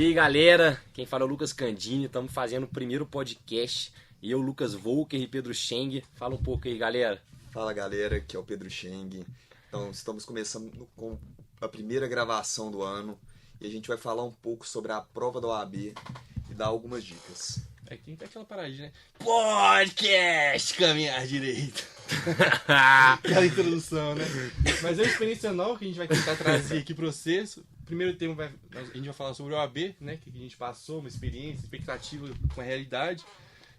E aí galera, quem fala é o Lucas Candini, estamos fazendo o primeiro podcast. E eu, Lucas Volker e Pedro Scheng. Fala um pouco aí, galera. Fala galera, aqui é o Pedro Scheng. Então estamos começando com a primeira gravação do ano e a gente vai falar um pouco sobre a prova da OAB e dar algumas dicas. É que tem aquela paradinha, né? Podcast caminhar direito. Aquela introdução, né? Mas é uma experiência nova que a gente vai tentar trazer aqui para vocês. O primeiro tema a gente vai falar sobre o OAB, né? Que a gente passou, uma experiência, expectativa com a realidade.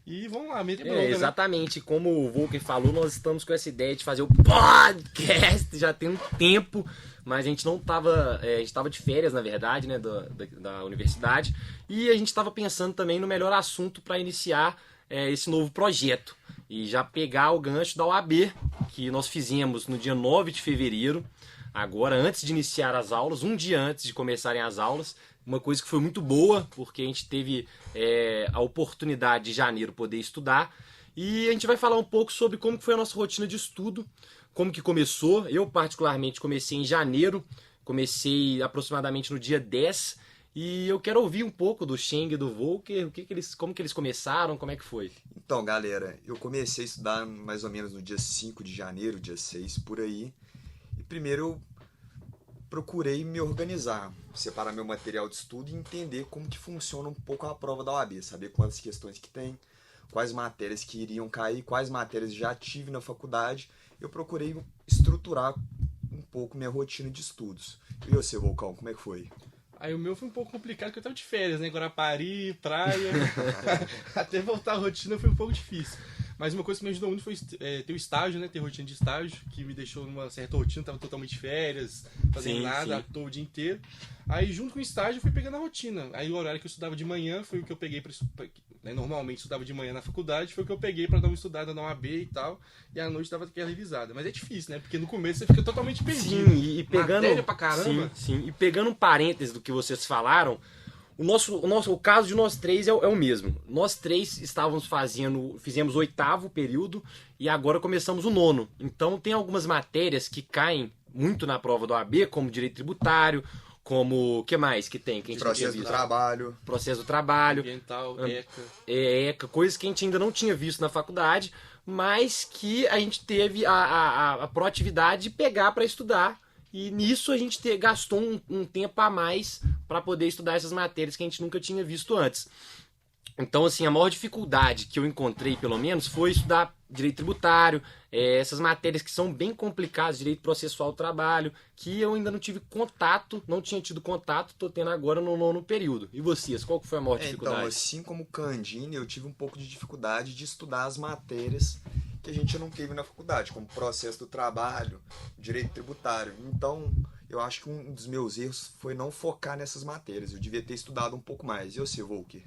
E vamos lá, meter bronca, exatamente, né? Como o Volker falou, nós estamos com essa ideia de fazer o podcast já tem um tempo, mas a gente não estava, a gente estava de férias, na verdade, né, da universidade, e a gente estava pensando também no melhor assunto para iniciar esse novo projeto, e já pegar o gancho da OAB, que nós fizemos no dia 9 de fevereiro, agora antes de iniciar as aulas, um dia antes de começarem as aulas. Uma coisa que foi muito boa, porque a gente teve a oportunidade de janeiro poder estudar. E a gente vai falar um pouco sobre como que foi a nossa rotina de estudo, como que começou. Eu, particularmente, comecei em janeiro, comecei aproximadamente no dia 10. E eu quero ouvir um pouco do Scheng e do Volker, como que eles começaram, como é que foi? Então, galera, eu comecei a estudar mais ou menos no dia 5 de janeiro, dia 6, por aí. E primeiro eu procurei me organizar, separar meu material de estudo e entender como que funciona um pouco a prova da OAB, saber quantas questões que tem, quais matérias que iriam cair, quais matérias já tive na faculdade. Eu procurei estruturar um pouco minha rotina de estudos. E você, Volcão, como é que foi? Aí o meu foi um pouco complicado, porque eu tava de férias, né? Guarapari, praia. Até voltar à rotina foi um pouco difícil. Mas uma coisa que me ajudou muito foi ter o estágio, né? Ter rotina de estágio, que me deixou numa certa rotina, tava totalmente de férias, fazendo nada, à toa o dia inteiro. Aí, junto com o estágio, eu fui pegando a rotina. Aí, o horário que eu estudava de manhã foi o que eu peguei né, normalmente estudava de manhã na faculdade, foi o que eu peguei pra dar uma estudada na OAB e tal. E à noite dava aquela revisada. Mas é difícil, né? Porque no começo você fica totalmente perdido. Sim, e pegando. Matéria pra caramba. Sim. E pegando um parêntese do que vocês falaram. O caso de nós três é o mesmo. Nós três fizemos o 8º período e agora começamos o 9º. Então tem algumas matérias que caem muito na prova da OAB, como direito tributário, como o que mais que tem? Que a gente Processo do trabalho. Processo do trabalho. Ambiental, ECA. ECA, coisas que a gente ainda não tinha visto na faculdade, mas que a gente teve a proatividade de pegar para estudar. E nisso a gente gastou um tempo a mais para poder estudar essas matérias que a gente nunca tinha visto antes. Então, assim, a maior dificuldade que eu encontrei, pelo menos, foi estudar direito tributário, essas matérias que são bem complicadas, direito processual do trabalho, que eu ainda não tinha tido contato, estou tendo agora no 9º período. E vocês, qual que foi a maior dificuldade? Então, assim como o Candini, eu tive um pouco de dificuldade de estudar as matérias que a gente não teve na faculdade, como processo do trabalho, direito tributário. Então, eu acho que um dos meus erros foi não focar nessas matérias. Eu devia ter estudado um pouco mais. E você, Volker?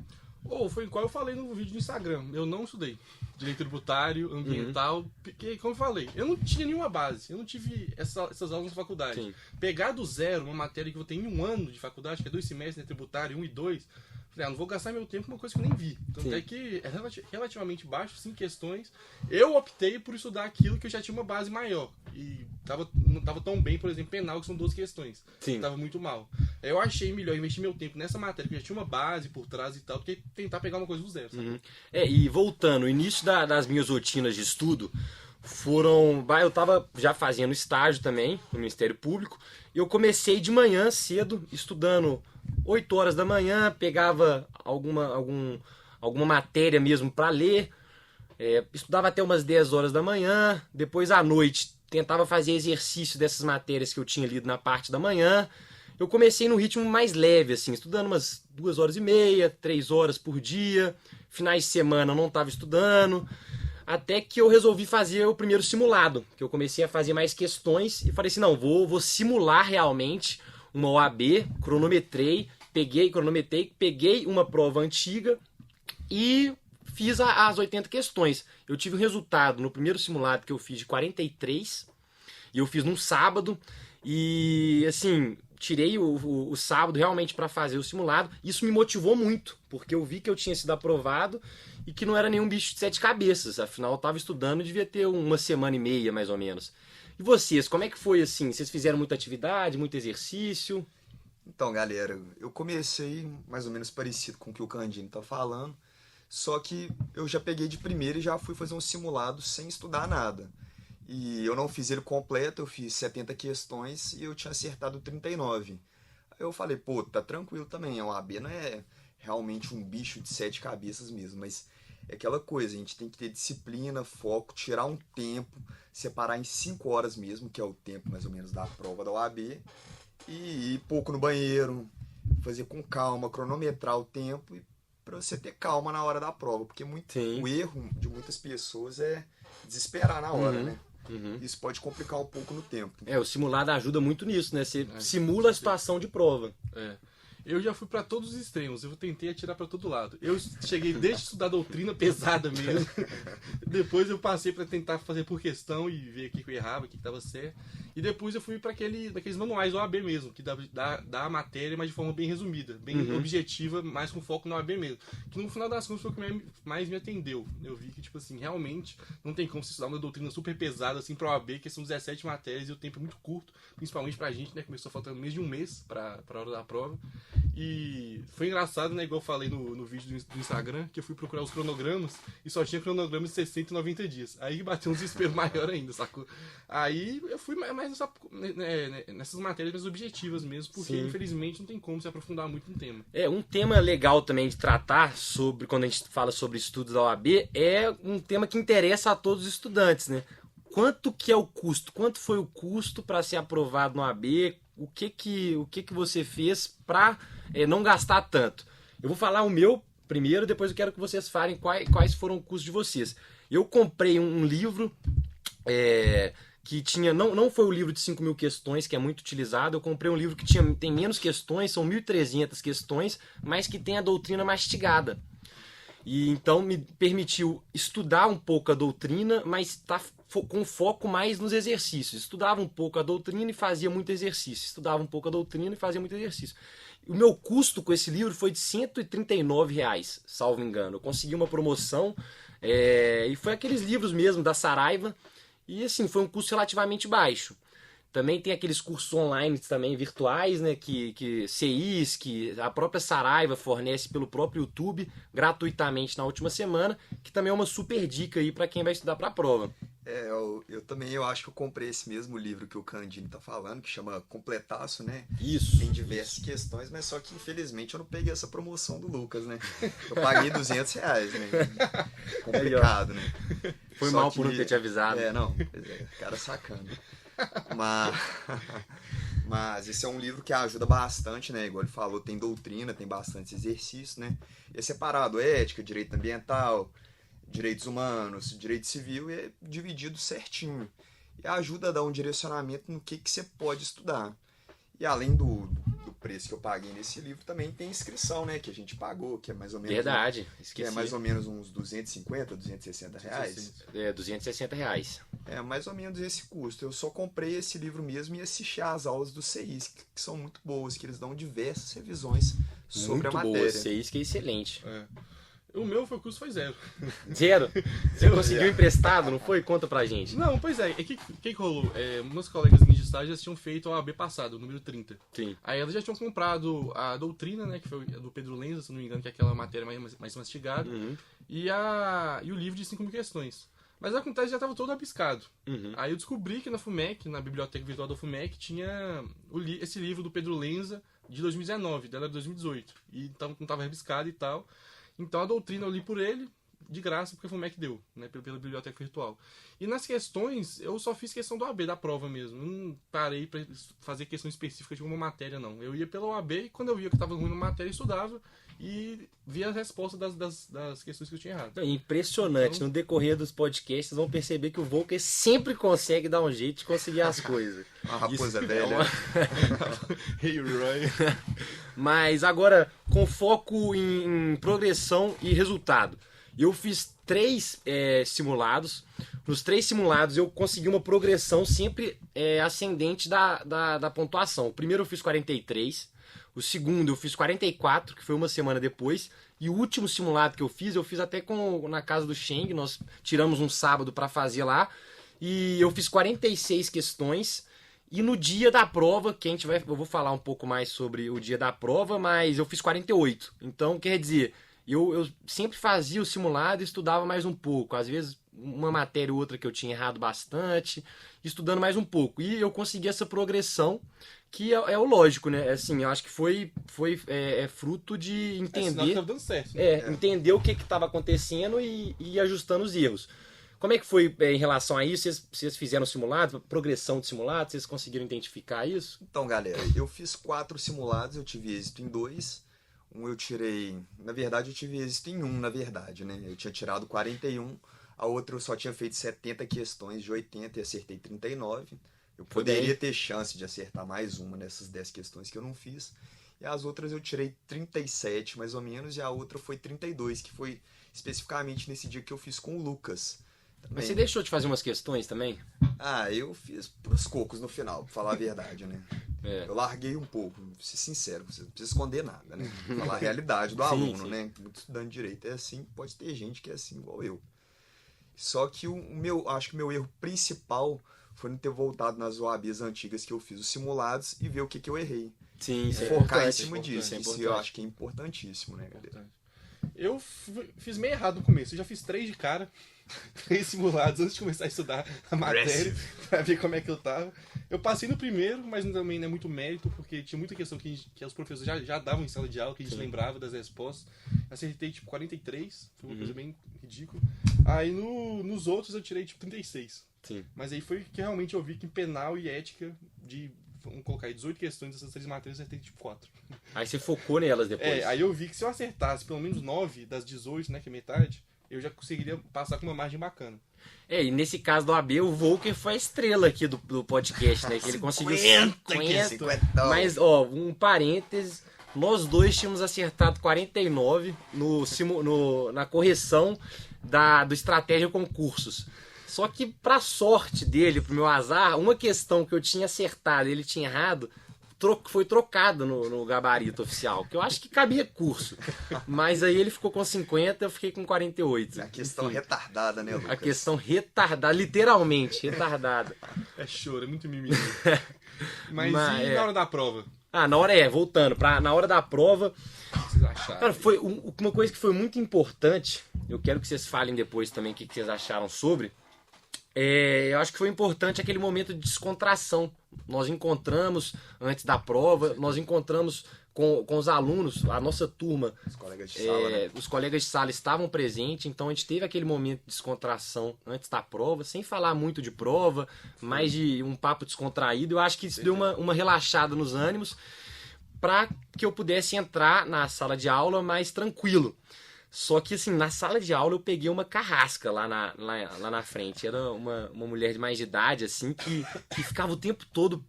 Foi igual eu falei no vídeo do Instagram. Eu não estudei direito tributário, ambiental, porque, como eu falei, eu não tinha nenhuma base. Eu não tive essas aulas na faculdade. Sim. Pegar do zero uma matéria que eu tenho em um ano de faculdade, que é 2 semestres, né, tributário, 1 e 2... Falei, não vou gastar meu tempo com uma coisa que eu nem vi. Então é que é relativamente baixo, 5 questões. Eu optei por estudar aquilo que eu já tinha uma base maior. E não tava tão bem, por exemplo, penal, que são 12 questões. Sim. Tava muito mal. Eu achei melhor investir meu tempo nessa matéria, que já tinha uma base por trás e tal, do que tentar pegar uma coisa do zero. Sabe? E voltando, o início das minhas rotinas de estudo eu estava já fazendo estágio também no Ministério Público, e eu comecei de manhã cedo, estudando 8 horas da manhã, pegava alguma matéria mesmo para ler, estudava até umas 10 horas da manhã, depois à noite tentava fazer exercício dessas matérias que eu tinha lido na parte da manhã. Eu comecei num ritmo mais leve, assim, estudando umas 2 horas e meia, 3 horas por dia, finais de semana eu não estava estudando. Até que eu resolvi fazer o primeiro simulado, que eu comecei a fazer mais questões e falei assim, não, vou simular realmente uma OAB, cronometrei, peguei uma prova antiga e fiz as 80 questões. Eu tive um resultado no primeiro simulado que eu fiz de 43, e eu fiz num sábado, e assim, tirei o sábado realmente para fazer o simulado. Isso me motivou muito, porque eu vi que eu tinha sido aprovado e que não era nenhum bicho de 7 cabeças. Afinal, eu estava estudando e devia ter uma semana e meia, mais ou menos. E vocês, como é que foi assim? Vocês fizeram muita atividade, muito exercício? Então, galera, eu comecei mais ou menos parecido com o que o Candinho tá falando, só que eu já peguei de primeira e já fui fazer um simulado sem estudar nada. E eu não fiz ele completo, eu fiz 70 questões e eu tinha acertado 39. Aí eu falei, pô, tá tranquilo também, a OAB não é realmente um bicho de sete cabeças mesmo, mas é aquela coisa, a gente tem que ter disciplina, foco, tirar um tempo, separar em 5 horas mesmo, que é o tempo mais ou menos da prova da OAB, e ir pouco no banheiro, fazer com calma, cronometrar o tempo para você ter calma na hora da prova, porque Sim. o erro de muitas pessoas é desesperar na hora, né? Uhum. Isso pode complicar um pouco no tempo. O simulado ajuda muito nisso, né? Você É, simula a situação de prova. É. Eu já fui pra todos os extremos, eu tentei atirar pra todo lado. Eu cheguei desde estudar doutrina pesada mesmo. Depois eu passei pra tentar fazer por questão e ver o que eu errava, o que estava certo. E depois eu fui para daqueles manuais OAB mesmo, que dá a matéria, mas de forma bem resumida, bem objetiva, mais com foco na OAB mesmo. Que no final das contas foi o que mais me atendeu. Eu vi que, tipo assim, realmente não tem como se estudar uma doutrina super pesada assim pra OAB, que são 17 matérias e o tempo é muito curto, principalmente pra gente, né? Começou faltando menos de um mês pra hora da prova. E foi engraçado, né? Igual eu falei no vídeo do Instagram, que eu fui procurar os cronogramas e só tinha cronogramas de 60 e 90 dias. Aí bateu um desespero maior ainda, sacou? Aí eu fui mais nessas matérias mais objetivas mesmo, porque Sim. infelizmente não tem como se aprofundar muito no tema. Um tema legal também de tratar sobre, quando a gente fala sobre estudos da OAB, é um tema que interessa a todos os estudantes, né? Quanto que é o custo? Quanto foi o custo para ser aprovado no OAB? O que você fez para não gastar tanto? Eu vou falar o meu primeiro, depois eu quero que vocês falem quais foram os custos de vocês. Eu comprei um livro que tinha, não foi o livro de 5.000 questões, que é muito utilizado. Eu comprei um livro que tem menos questões, são 1.300 questões, mas que tem a doutrina mastigada. E então me permitiu estudar um pouco a doutrina, mas com foco mais nos exercícios. Estudava um pouco a doutrina e fazia muito exercício. Estudava um pouco a doutrina e fazia muito exercício. O meu custo com esse livro foi de R$139, salvo engano. Eu consegui uma promoção e foi aqueles livros mesmo da Saraiva. E assim, foi um custo relativamente baixo. Também tem aqueles cursos online também virtuais, né, que CIs, que a própria Saraiva fornece pelo próprio YouTube gratuitamente na última semana, que também é uma super dica aí para quem vai estudar para a prova. Eu acho que eu comprei esse mesmo livro que o Candinho tá falando, que chama Completaço, né? Isso. Tem diversas questões, mas só que infelizmente eu não peguei essa promoção do Lucas, né? Eu paguei R$200, né? Complicado, né? Foi Só mal que- por não ter te avisado. Cara sacana. Mas esse é um livro que ajuda bastante, né? Igual ele falou, tem doutrina, tem bastante exercício, né? E é separado ética, direito ambiental, direitos humanos, direito civil, e é dividido certinho. E ajuda a dar um direcionamento no que você pode estudar. E além do preço que eu paguei nesse livro, também tem inscrição, né? Que a gente pagou, que é mais ou menos... Verdade, Que esqueci. é mais ou menos uns R$250, R$260. R$260. É mais ou menos esse custo. Eu só comprei esse livro mesmo e assisti às aulas do CIs, que são muito boas, que eles dão diversas revisões sobre Muito a boa, matéria. vocês que é excelente. O meu custo foi zero. Zero? Você conseguiu emprestado, não foi? Conta pra gente. Não, pois é. O que rolou? Meus colegas minhas de estágio já tinham feito a OAB passado, o número 30. Sim. Aí elas já tinham comprado a doutrina, né? Que foi a do Pedro Lenza, se não me engano, que é aquela matéria mais mastigada. E o livro de 5.000 questões. Mas acontece, já estava todo rabiscado. Aí eu descobri que na FUMEC, na biblioteca virtual da FUMEC, tinha esse livro do Pedro Lenza de 2019, dela de 2018. E então não estava rabiscado e tal. Então a doutrina eu li por ele, de graça, porque a FUMEC deu, né, pela biblioteca virtual. E nas questões, eu só fiz questão do OAB, da prova mesmo. Eu não parei para fazer questão específica de uma matéria, não. Eu ia pela OAB e quando eu via que estava ruim na matéria, eu estudava e via a resposta das questões que eu tinha errado. É impressionante. Então- No decorrer dos podcasts, vocês vão perceber que o Volker sempre consegue dar um jeito de conseguir as coisas. Uma raposa Isso velha. é uma- Hey, Roy. Mas agora, com foco em progressão e resultado. Eu fiz 3 simulados. Nos 3 simulados eu consegui uma progressão sempre ascendente da pontuação. O primeiro eu fiz 43. O segundo eu fiz 44, que foi uma semana depois. E o último simulado que eu fiz até na casa do Sheng. Nós tiramos um sábado para fazer lá. E eu fiz 46 questões. E no dia da prova, eu vou falar um pouco mais sobre o dia da prova, mas eu fiz 48. Então, quer dizer, eu sempre fazia o simulado e estudava mais um pouco. Às vezes, uma matéria ou outra que eu tinha errado bastante, estudando mais um pouco. E eu consegui essa progressão, que é o lógico, né? Assim, eu acho que foi fruto de entender... Tava dando certo, né? Entender o que estava acontecendo e ir ajustando os erros. Como é que foi em relação a isso? Vocês fizeram simulados, progressão de simulados? Vocês conseguiram identificar isso? Então, galera, eu fiz 4 simulados, eu tive êxito em 2. Eu tirei... Na verdade, eu tive êxito em 1, na verdade, né? Eu tinha tirado 41, a outra eu só tinha feito 70 questões de 80 e acertei 39. Eu poderia ter chance de acertar mais uma nessas 10 questões que eu não fiz. E as outras eu tirei 37, mais ou menos, e a outra foi 32, que foi especificamente nesse dia que eu fiz com o Lucas. Mas você deixou de fazer umas questões também? Eu fiz pros cocos no final, pra falar a verdade, né? Eu larguei um pouco, vou ser sincero, não precisa esconder nada, né? Falar a realidade do aluno, né? Muito estudante de direito é assim, pode ter gente que é assim igual eu. Só que acho que o meu erro principal foi não ter voltado nas OABs antigas que eu fiz os simulados e ver o que eu errei. Sim, focar em cima disso. Isso eu acho que é importantíssimo, né, galera? Eu fiz meio errado no começo. Eu já fiz 3 de cara, 3 simulados antes de começar a estudar a matéria, pra ver como é que eu tava. Eu passei no primeiro, mas também não é muito mérito, porque tinha muita questão que os professores já davam em sala de aula, que a gente lembrava das respostas. Acertei tipo 43, foi uma coisa bem ridícula. Aí nos outros eu tirei tipo 36. Sim. Mas aí foi que realmente eu vi que em penal e ética, vamos colocar aí 18 questões dessas 3 matérias, eu acertei tipo 4. Aí você focou nelas depois. Aí eu vi que se eu acertasse pelo menos 9 das 18, né, que é metade, eu já conseguiria passar com uma margem bacana. E nesse caso do AB, o Volker foi a estrela aqui do podcast, né? Que ele conseguiu 50. Mas, um parêntese, nós dois tínhamos acertado 49 na correção do Estratégia Concursos. Só que, pra sorte dele, pro meu azar, uma questão que eu tinha acertado e ele tinha errado, foi trocado no gabarito oficial, que eu acho que cabia curso. Mas aí ele ficou com 50, eu fiquei com 48. A questão retardada, né, Lucas? A questão retardada, literalmente retardada. É choro, é muito mimimi. Mas e na hora da prova? Na hora voltando, na hora da prova... O que vocês acharam? Cara, foi uma coisa que foi muito importante, eu quero que vocês falem depois também o que vocês acharam sobre... eu acho que foi importante aquele momento de descontração. Nós encontramos, antes da prova, nós encontramos com os alunos, a nossa turma. Os colegas de sala, né? Os colegas de sala estavam presentes, então a gente teve aquele momento de descontração antes da prova, sem falar muito de prova, mais de um papo descontraído. Eu acho que isso deu uma relaxada nos ânimos para que eu pudesse entrar na sala de aula mais tranquilo. Só que, assim, na sala de aula eu peguei uma carrasca lá na frente. Era uma mulher de mais de idade, assim, que ficava o tempo todo,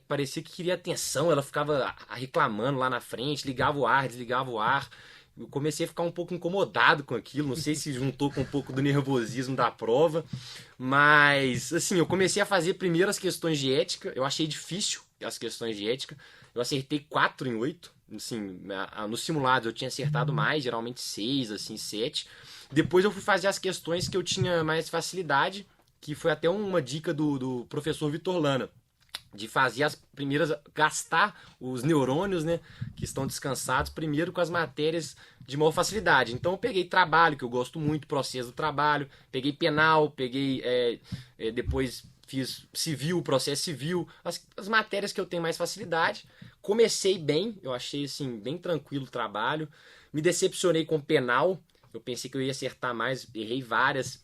parecia que queria atenção. Ela ficava reclamando lá na frente, ligava o ar, desligava o ar. Eu comecei a ficar um pouco incomodado com aquilo. Não sei se juntou com um pouco do nervosismo da prova. Mas, assim, eu comecei a fazer primeiro as questões de ética. Eu achei difícil as questões de ética. Eu acertei 4 em 8. Assim, nos simulados eu tinha acertado mais, geralmente 6, assim, 7. Depois eu fui fazer as questões que eu tinha mais facilidade, que foi até uma dica do professor Vitor Lana, de fazer as primeiras, gastar os neurônios, né, que estão descansados, primeiro com as matérias de maior facilidade. Então eu peguei trabalho, que eu gosto muito, processo do trabalho, peguei penal, peguei depois fiz civil, processo civil, as matérias que eu tenho mais facilidade. Comecei bem, eu achei assim, bem tranquilo o trabalho. Me decepcionei com penal. Eu pensei que eu ia acertar mais, errei várias,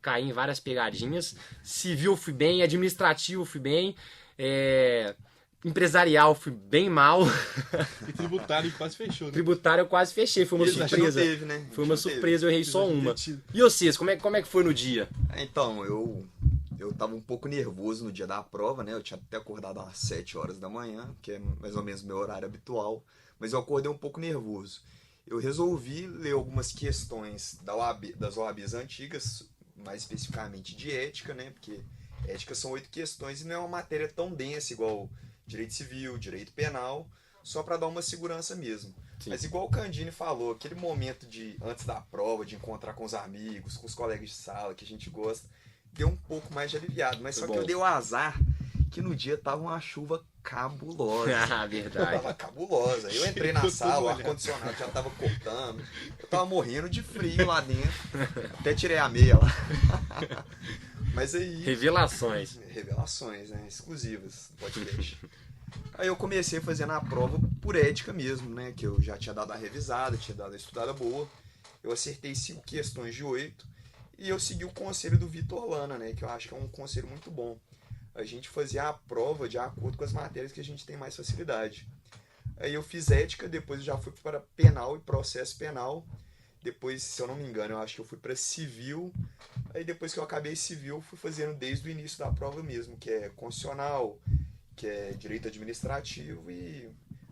caí em várias pegadinhas. Civil eu fui bem, administrativo eu fui bem, empresarial eu fui bem mal. E tributário quase fechou, né? Tributário eu quase fechei, foi uma surpresa. Teve, né? Foi uma surpresa, eu errei só uma. E vocês, como é que foi no dia? Então, eu tava um pouco nervoso no dia da prova, né? Eu tinha até acordado às 7 horas da manhã, que é mais ou menos meu horário habitual, mas eu acordei um pouco nervoso. Eu resolvi ler algumas questões das OABs antigas, mais especificamente de ética, né? Porque ética são 8 questões e não é uma matéria tão densa igual direito civil, direito penal, só para dar uma segurança mesmo. Sim. Mas igual o Candini falou, aquele momento antes da prova, de encontrar com os amigos, com os colegas de sala, que a gente gosta, deu um pouco mais de aliviado. Mas só que eu dei o azar que no dia tava uma chuva cabulosa. Ah, verdade. Tava cabulosa. Eu entrei na sala, o ar-condicionado já tava cortando. Eu tava morrendo de frio lá dentro. Até tirei a meia lá. Mas aí... Revelações. Revelações, né? Exclusivas do podcast. Aí eu comecei fazendo a prova por ética mesmo, né? Que eu já tinha dado uma revisada, tinha dado uma estudada boa. Eu acertei 5 questões de 8 e eu segui o conselho do Vitor Lana, né? Que eu acho que é um conselho muito bom. A gente fazia a prova de acordo com as matérias que a gente tem mais facilidade. Aí eu fiz ética, depois eu já fui para penal e processo penal. Depois, se eu não me engano, eu acho que eu fui para civil. Aí depois que eu acabei civil, fui fazendo desde o início da prova mesmo, que é constitucional, que é direito administrativo e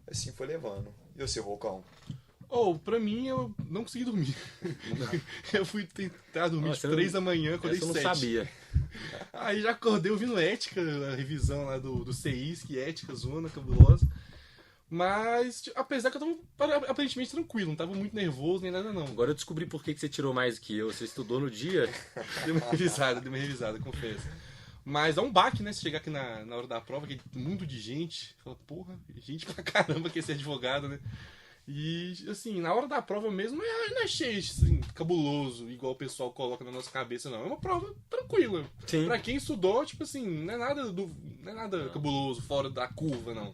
assim foi levando. E você, Volcão? Pra mim, eu não consegui dormir. Eu fui tentar dormir de 3 da manhã, acordei 7. Eu não sabia. Aí já acordei ouvindo ética, a revisão lá do CIS, que ética, zona, cabulosa. Mas, apesar que eu tava aparentemente tranquilo, não tava muito nervoso nem nada não. Agora eu descobri por que você tirou mais do que eu. Você estudou no dia. Dei uma revisada, confesso. Mas é um baque, né? Você chegar aqui na hora da prova, aquele mundo de gente. Fala, porra, gente pra caramba que esse advogado, né? E, assim, na hora da prova mesmo, não é cheio, assim, cabuloso, igual o pessoal coloca na nossa cabeça, não. É uma prova tranquila. Sim. Pra quem estudou, tipo assim, não é nada cabuloso, fora da curva, não.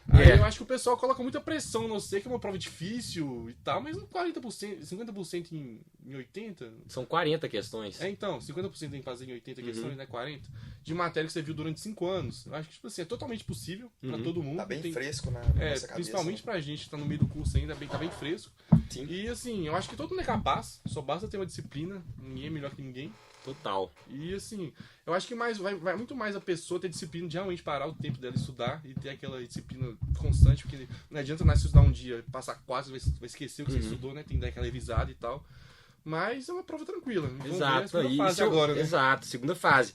Aí eu acho que o pessoal coloca muita pressão, não sei que é uma prova difícil e tal, mas 40%, 50% em 80%. São 40 questões. Então, 50% tem que fazer em 80 questões, né? 40. De matéria que você viu durante 5 anos. Eu acho que, tipo assim, é totalmente possível pra todo mundo. Tá bem fresco na nossa cabeça. Principalmente pra gente que tá no meio do curso ainda, tá bem fresco. Sim. E assim, eu acho que todo mundo é capaz, só basta ter uma disciplina, ninguém é melhor que ninguém. Total. E assim, eu acho que vai muito mais a pessoa ter disciplina de realmente parar o tempo dela estudar e ter aquela disciplina constante, porque não adianta mais você estudar um dia, passar 4, vai esquecer o que você estudou, né? Tem que dar aquela revisada e tal. Mas é uma prova tranquila. Exato. Fase agora, né? Exato, segunda fase.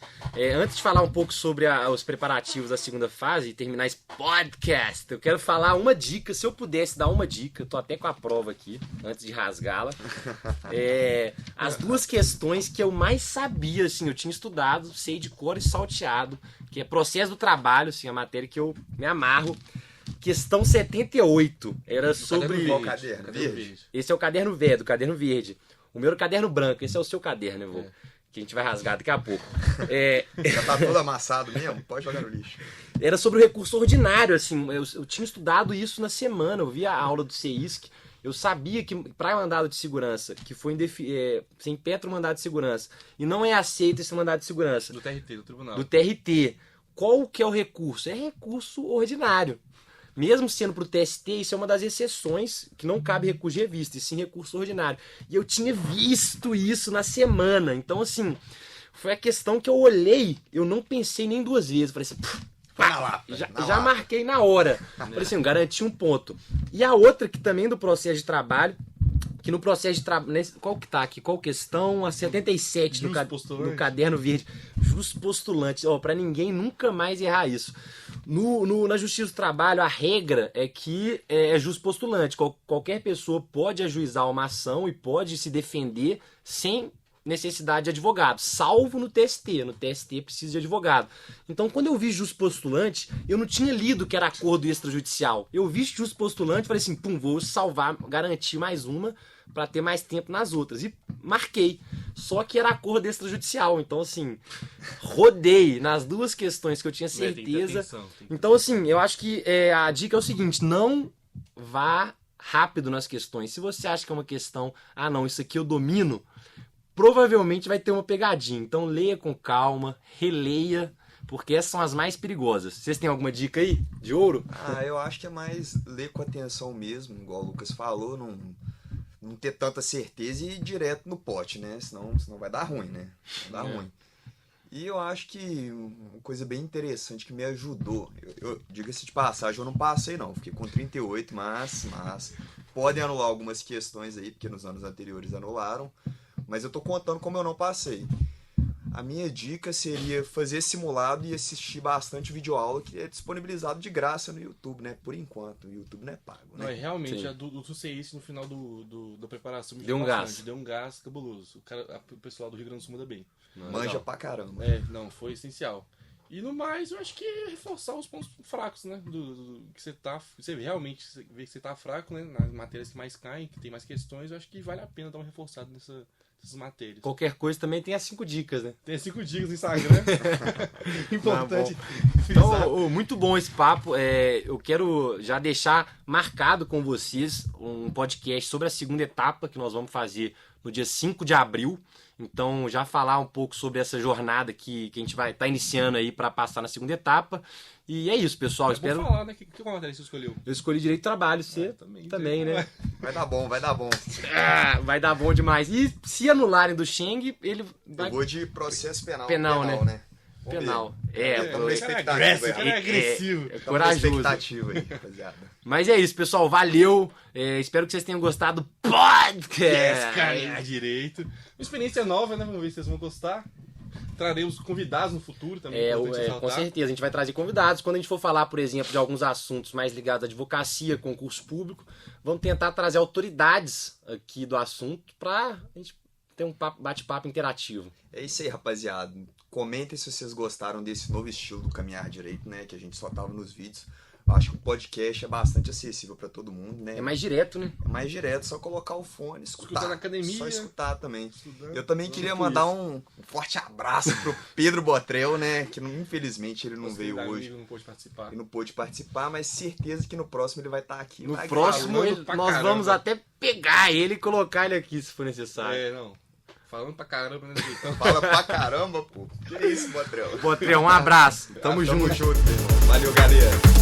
Antes de falar um pouco sobre os preparativos da segunda fase e terminar esse podcast, eu quero falar uma dica, se eu pudesse dar uma dica, eu tô até com a prova aqui, antes de rasgá-la. As 2 questões que eu mais sabia, assim, eu tinha estudado, sei de cor e salteado, que é processo do trabalho, assim, a matéria que eu me amarro. Questão 78, era sobre... Qual caderno? Verde? Esse é o caderno verde, o caderno verde. O meu era o caderno branco, esse é o seu caderno, Vô. Que a gente vai rasgar daqui a pouco. Já tá todo amassado mesmo? Pode jogar no lixo. Era sobre o recurso ordinário, assim, eu tinha estudado isso na semana, eu vi a aula do CEISC, eu sabia que para mandado de segurança, que foi sem petro mandado de segurança, e não é aceito esse mandado de segurança. Do TRT, do tribunal. Do TRT. Qual que é o recurso? É recurso ordinário. Mesmo sendo para o TST, isso é uma das exceções que não cabe recurso de revista, e sim recurso ordinário. E eu tinha visto isso na semana. Então, assim, foi a questão que eu olhei, eu não pensei nem 2 vezes. Falei assim, já marquei na hora. Falei assim, garanti um ponto. E a outra, que também do processo de trabalho, que no processo de trabalho... Qual que tá aqui? Qual questão? A 77 no caderno verde. Jus postulante. Para ninguém nunca mais errar isso. Na Justiça do Trabalho, a regra é que é jus postulante. Qualquer pessoa pode ajuizar uma ação e pode se defender sem necessidade de advogado, salvo no TST. No TST precisa de advogado. Então, quando eu vi jus postulante, eu não tinha lido que era acordo extrajudicial. Eu vi jus postulante e falei assim, vou salvar, garantir mais uma para ter mais tempo nas outras. E marquei. Só que era acordo extrajudicial. Então, assim, rodei nas 2 questões que eu tinha certeza. Então, assim, eu acho que a dica é o seguinte, não vá rápido nas questões. Se você acha que é uma questão, não, isso aqui eu domino, provavelmente vai ter uma pegadinha. Então, leia com calma, releia, porque essas são as mais perigosas. Vocês têm alguma dica aí de ouro? Eu acho que é mais ler com atenção mesmo, igual o Lucas falou, não ter tanta certeza e ir direto no pote, né? Senão vai dar ruim, né? Vai dar ruim. E eu acho que uma coisa bem interessante que me ajudou, diga-se de passagem, eu não passei não, fiquei com 38, mas podem anular algumas questões aí, porque nos anos anteriores anularam, mas eu tô contando como eu não passei. A minha dica seria fazer simulado e assistir bastante videoaula, que é disponibilizado de graça no YouTube, né? Por enquanto, o YouTube não é pago, né? Não, realmente, Sim. a do CIS no final da preparação me Deu um bastante. gás. Deu um gás cabuloso. O pessoal do Rio Grande do Sul manda bem. Manja pra caramba. Não, foi essencial. E no mais, eu acho que é reforçar os pontos fracos, né? Que você realmente vê que você tá fraco, né? Nas matérias que mais caem, que tem mais questões, eu acho que vale a pena dar uma reforçada nessas matérias. Qualquer coisa também tem as 5 dicas, né? Tem 5 dicas no Instagram. Importante frisar. Então, muito bom esse papo. Eu quero já deixar marcado com vocês um podcast sobre a segunda etapa que nós vamos fazer no dia 5 de abril. Então, já falar um pouco sobre essa jornada que a gente vai estar iniciando aí para passar na segunda etapa. E é isso, pessoal. Espero. falar, né? Que matéria você escolheu? Eu escolhi Direito do Trabalho, você também, né? Vai dar bom, vai dar bom. Vai dar bom demais. E se anularem do Cheng, ele vai... Eu vou de processo penal. Penal, né? Vamos penal. ver. Tamo na expectativa. É agressivo. Tamo na Corajoso. expectativa aí, rapaziada. Mas é isso, pessoal. Valeu. Espero que vocês tenham gostado do podcast. Caminhar direito. Uma experiência nova, né? Vamos ver se vocês vão gostar. Traremos convidados no futuro também. Com certeza. A gente vai trazer convidados. Quando a gente for falar, por exemplo, de alguns assuntos mais ligados à advocacia, concurso público, vamos tentar trazer autoridades aqui do assunto para a gente ter um bate-papo interativo. É isso aí, rapaziada. Comentem se vocês gostaram desse novo estilo do Caminhar Direito, né? Que a gente só tava nos vídeos. Eu acho que o podcast é bastante acessível para todo mundo, né? É mais direto, né? É mais direto, só colocar o fone, escutar na academia. Só escutar também. Estudando. Eu também queria mandar um forte abraço pro Pedro Botrel, né? Que infelizmente ele não veio hoje. Não pôde participar. Ele não pôde participar, mas certeza que no próximo ele vai estar aqui. No vai próximo gravando. nós vamos até pegar ele e colocar ele aqui, se for necessário. Não. Falando pra caramba, né, Então. Fala pra caramba, pô. Que isso, Botrel? Botrel, um abraço. Tamo junto. Tamo junto, meu irmão. Valeu, galera.